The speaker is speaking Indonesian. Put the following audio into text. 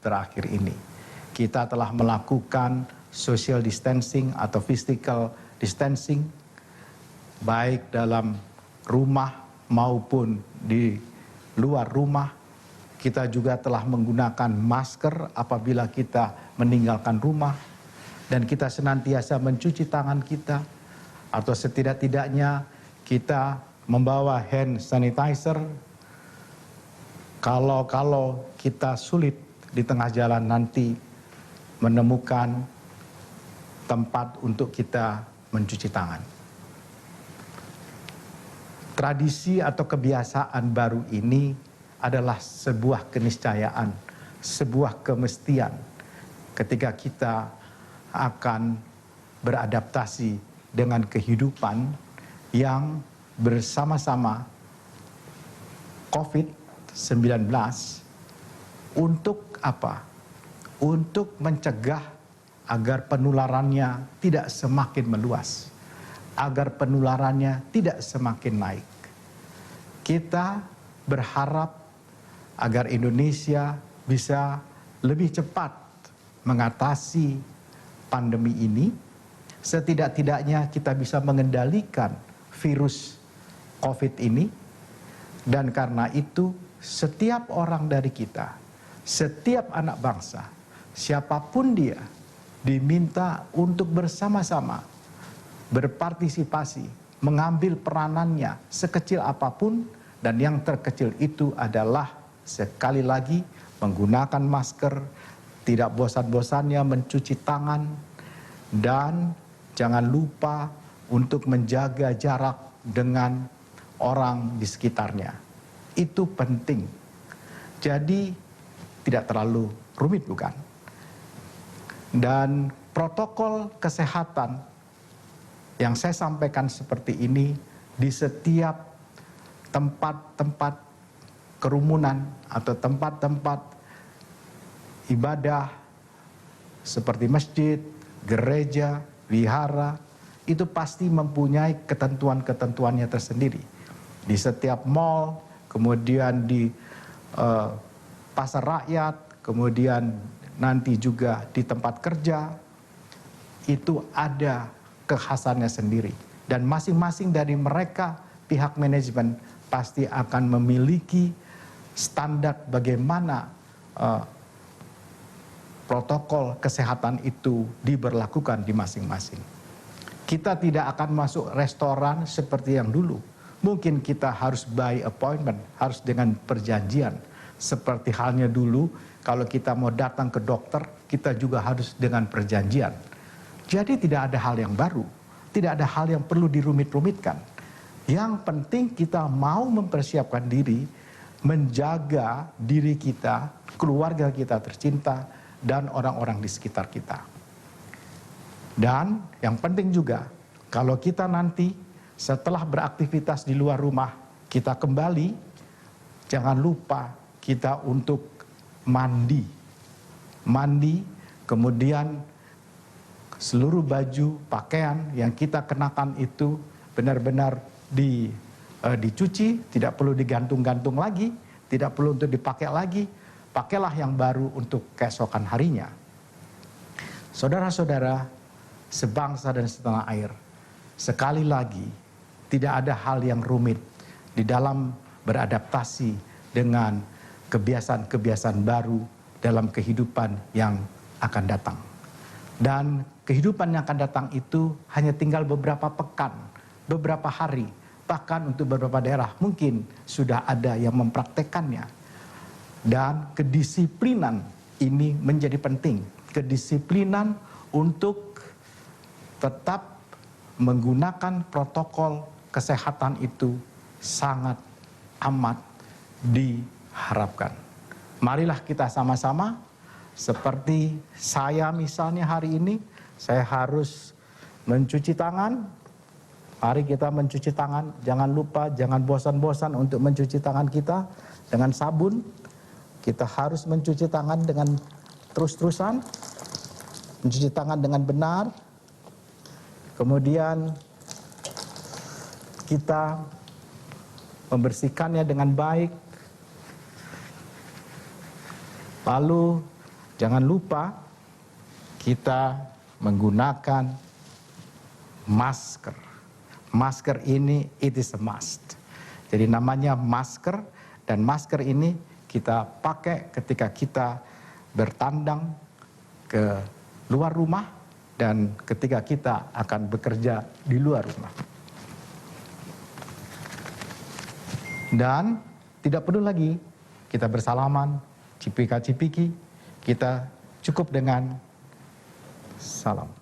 terakhir ini. Kita telah melakukan social distancing atau physical distancing, baik dalam rumah maupun di luar rumah. Kita juga telah menggunakan masker apabila kita meninggalkan rumah. Dan kita senantiasa mencuci tangan kita, atau setidak-tidaknya kita membawa hand sanitizer. Kalau kita sulit di tengah jalan nanti menemukan tempat untuk kita mencuci tangan. Tradisi atau kebiasaan baru ini adalah sebuah keniscayaan, sebuah kemestian ketika kita akan beradaptasi dengan kehidupan yang bersama-sama COVID-19. Untuk apa? Untuk mencegah agar penularannya tidak semakin meluas, agar penularannya tidak semakin naik. Kita berharap agar Indonesia bisa lebih cepat mengatasi pandemi ini. Setidak-tidaknya kita bisa mengendalikan virus COVID ini. Dan karena itu setiap orang dari kita, setiap anak bangsa, siapapun dia, diminta untuk bersama-sama berpartisipasi, mengambil peranannya sekecil apapun. Dan yang terkecil itu adalah sekali lagi menggunakan masker, tidak bosan-bosannya mencuci tangan, dan jangan lupa untuk menjaga jarak dengan orang di sekitarnya. Itu penting. Jadi tidak terlalu rumit, bukan? Dan protokol kesehatan yang saya sampaikan seperti ini di setiap tempat-tempat kerumunan atau tempat-tempat ibadah seperti masjid, gereja, wihara, itu pasti mempunyai ketentuan-ketentuannya tersendiri. Di setiap mall, kemudian di pasar rakyat, kemudian nanti juga di tempat kerja, itu ada kekhasannya sendiri. Dan masing-masing dari mereka, pihak manajemen pasti akan memiliki standar bagaimana protokol kesehatan itu diberlakukan di masing-masing. Kita tidak akan masuk restoran seperti yang dulu. Mungkin kita harus by appointment, harus dengan perjanjian. Seperti halnya dulu, kalau kita mau datang ke dokter, kita juga harus dengan perjanjian. Jadi tidak ada hal yang baru, tidak ada hal yang perlu dirumit-rumitkan. Yang penting kita mau mempersiapkan diri, menjaga diri kita, keluarga kita tercinta, dan orang-orang di sekitar kita. Dan yang penting juga, kalau kita nanti setelah beraktivitas di luar rumah, kita kembali, jangan lupa kita untuk mandi. Mandi, kemudian seluruh baju, pakaian yang kita kenakan itu benar-benar dicuci, tidak perlu digantung-gantung lagi, tidak perlu untuk dipakai lagi. Pakailah yang baru untuk keesokan harinya. Saudara-saudara, sebangsa dan setanah air, sekali lagi, tidak ada hal yang rumit di dalam beradaptasi dengan kebiasaan-kebiasaan baru dalam kehidupan yang akan datang. Dan kehidupan yang akan datang itu hanya tinggal beberapa pekan, beberapa hari, bahkan untuk beberapa daerah mungkin sudah ada yang mempraktekannya. Dan kedisiplinan ini menjadi penting. Kedisiplinan untuk tetap menggunakan protokol kesehatan itu sangat amat diharapkan. Marilah kita sama-sama, seperti saya misalnya hari ini, saya harus mencuci tangan. Mari kita mencuci tangan, jangan lupa, jangan bosan-bosan untuk mencuci tangan kita dengan sabun. Kita harus mencuci tangan dengan terus-terusan, mencuci tangan dengan benar. Kemudian kita membersihkannya dengan baik. Lalu jangan lupa kita menggunakan masker. Masker ini it is a must. Jadi namanya masker, dan masker ini kita pakai ketika kita bertandang ke luar rumah dan ketika kita akan bekerja di luar rumah. Dan tidak perlu lagi kita bersalaman, cipika-cipiki, kita cukup dengan salam.